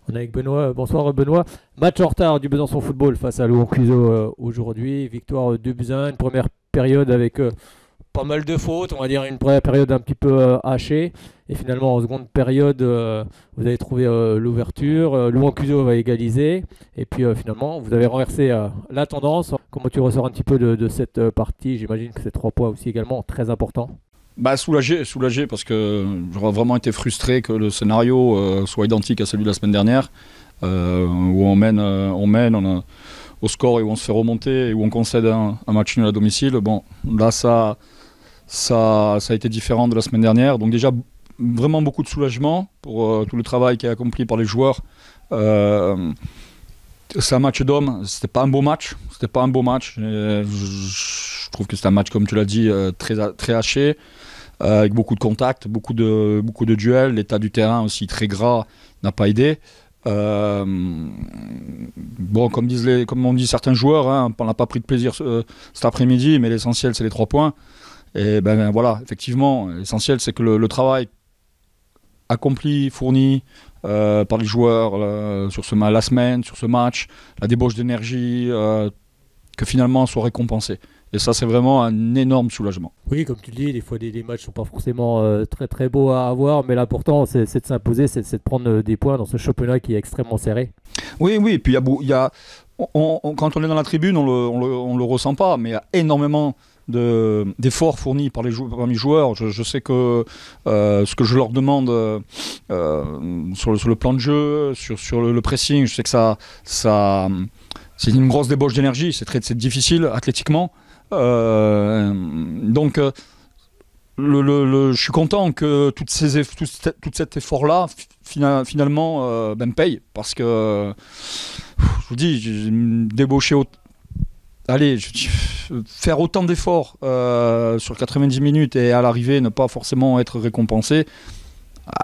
On est avec Benoît. Bonsoir Benoît. Match en retard du Besançon Football face à Louan Cuiseaux aujourd'hui. Victoire 2-1, une première période avec pas mal de fautes, on va dire une première période un petit peu hachée. Et finalement en seconde période, vous avez trouvé l'ouverture. Louan Cuiseaux va égaliser. Et puis finalement, vous avez renversé la tendance. Comment tu ressors un petit peu de cette partie? J'imagine que c'est 3 points aussi également très importants. Bah soulagé parce que j'aurais vraiment été frustré que le scénario soit identique à celui de la semaine dernière, où on a, au score et où on se fait remonter et où on concède un match nul à domicile. Bon, là ça a été différent de la semaine dernière. Donc déjà vraiment beaucoup de soulagement pour tout le travail qui est accompli par les joueurs. C'est un match d'hommes, c'était pas un beau match. Je trouve que c'est un match, comme tu l'as dit, très haché, avec beaucoup de contacts, beaucoup de duels. L'état du terrain aussi très gras n'a pas aidé. Bon, comme on dit certains joueurs, hein, on n'a pas pris de plaisir cet après-midi, mais l'essentiel c'est les 3 points. Et voilà, effectivement, l'essentiel c'est que le travail accompli, fourni par les joueurs sur la semaine, sur ce match, la débauche d'énergie, que finalement soit récompensé. Et ça, c'est vraiment un énorme soulagement. Oui, comme tu le dis, des fois les matchs ne sont pas forcément très très beaux à avoir, mais l'important c'est de s'imposer, c'est de prendre des points dans ce championnat qui est extrêmement serré. Oui, et puis quand on est dans la tribune, on le ressent pas, mais il y a énormément d'efforts fournis par les joueurs. Je sais que ce que je leur demande sur le plan de jeu, sur le pressing, je sais que ça c'est une grosse débauche d'énergie, c'est difficile athlétiquement. Donc je suis content que tout cet effort-là finalement paye, parce que je vous dis, j'ai débauché faire autant d'efforts sur 90 minutes et à l'arrivée ne pas forcément être récompensé,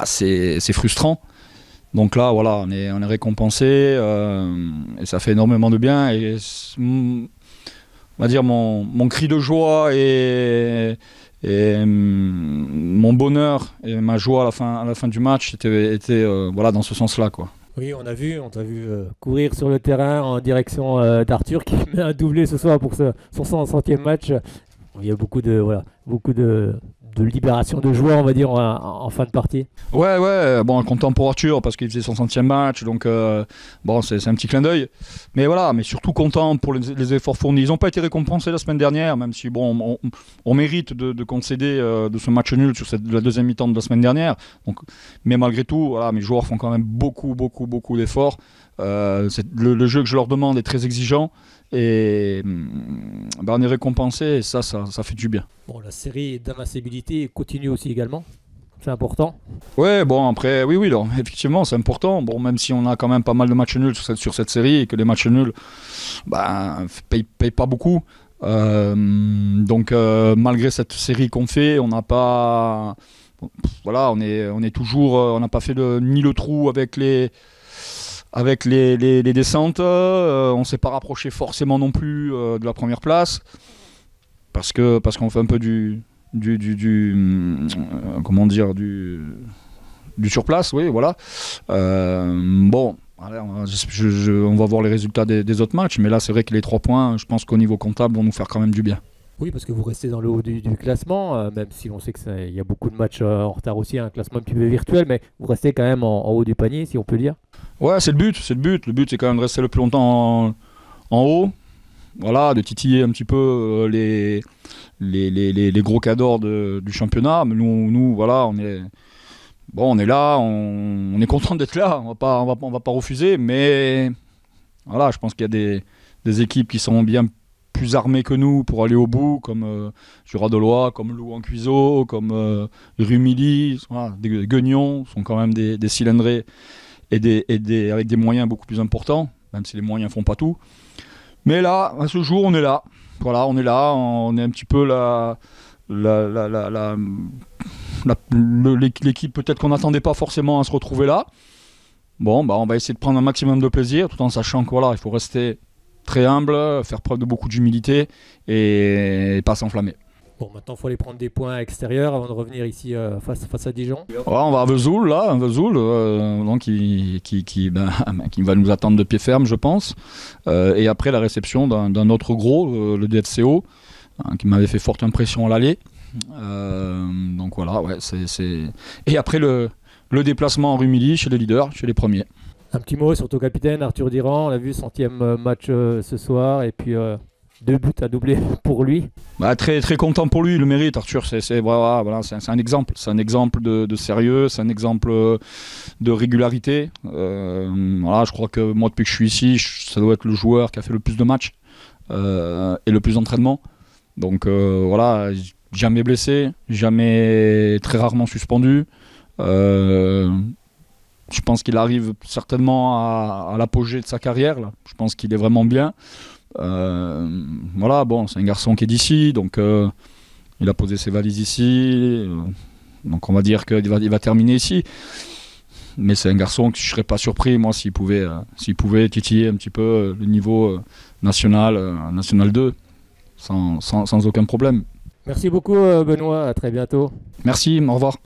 c'est frustrant. Donc là, voilà, on est récompensé et ça fait énormément de bien. Et on va dire mon cri de joie et mon bonheur et ma joie à la fin du match était voilà, dans ce sens-là, quoi. Oui, on t'a vu courir sur le terrain en direction d'Arthur qui met un doublé ce soir pour son 100e match. Il y a beaucoup de libération de joueurs, on va dire, en fin de partie. Ouais, bon, content pour Arthur parce qu'il faisait son 100e match, donc bon, c'est un petit clin d'œil. Mais voilà, mais surtout content pour les efforts fournis. Ils n'ont pas été récompensés la semaine dernière, même si bon, on mérite de concéder de ce match nul sur la deuxième mi-temps de la semaine dernière. Donc, mais malgré tout, voilà, mes joueurs font quand même beaucoup d'efforts. Le jeu que je leur demande est très exigeant. Et on est récompensé et ça fait du bien. Bon, la série d'invincibilité continue aussi également, c'est important. Ouais, bon, après, oui, donc, effectivement, c'est important. Bon, même si on a quand même pas mal de matchs nuls sur cette série et que les matchs nuls payent pas beaucoup. Donc, malgré cette série qu'on fait, on n'a pas. Voilà, on est toujours. On n'a pas fait ni le trou avec les descentes, on ne s'est pas rapproché forcément non plus de la première place, parce qu'on fait un peu du surplace, oui, voilà. Bon, on va voir les résultats des autres matchs, mais là c'est vrai que les 3 points, je pense qu'au niveau comptable, vont nous faire quand même du bien. Oui, parce que vous restez dans le haut du classement, même si on sait qu'il y a beaucoup de matchs en retard aussi, un classement un petit peu virtuel, mais vous restez quand même en haut du panier, si on peut dire. Ouais, c'est le but. Le but, c'est quand même de rester le plus longtemps en haut. Voilà, de titiller un petit peu les gros cadors du championnat. Mais nous, voilà, on est là, on est content d'être là. On va pas refuser, mais voilà, je pense qu'il y a des équipes qui sont bien plus armés que nous pour aller au bout, comme Jura de Loire, comme Louan Cuiseaux, comme Rumilly, voilà, des Guignons sont quand même des cylindrés et avec des moyens beaucoup plus importants, même si les moyens font pas tout. Mais là, à ce jour, on est là. Voilà, on est un petit peu l'équipe peut-être qu'on n'attendait pas forcément à se retrouver là. Bon, on va essayer de prendre un maximum de plaisir, tout en sachant que voilà, il faut rester très humble, faire preuve de beaucoup d'humilité et pas s'enflammer. Bon, maintenant, il faut aller prendre des points à l'extérieur avant de revenir ici face à Dijon. Ouais, on va à Vesoul, là, donc qui va nous attendre de pied ferme, je pense. Et après la réception d'un autre gros, le DFCO, qui m'avait fait forte impression à l'aller. Donc voilà, ouais, Et après le déplacement en Rumilly chez les leaders, chez les premiers. Un petit mot sur ton capitaine, Arthur Durand. On l'a vu, 100e match ce soir. Et puis 2 buts à doubler pour lui. Bah, très, très content pour lui, il le mérite, Arthur. Voilà, c'est un exemple. C'est un exemple de sérieux, c'est un exemple de régularité. Voilà, je crois que moi, depuis que je suis ici, ça doit être le joueur qui a fait le plus de matchs et le plus d'entraînement. Donc voilà, jamais blessé, très rarement suspendu. Je pense qu'il arrive certainement à l'apogée de sa carrière. Là. Je pense qu'il est vraiment bien. Voilà, bon, c'est un garçon qui est d'ici, donc il a posé ses valises ici, donc on va dire qu'il va terminer ici. Mais c'est un garçon que je ne serais pas surpris, moi, s'il pouvait titiller un petit peu le niveau national 2, sans aucun problème. Merci beaucoup, Benoît. À très bientôt. Merci, au revoir.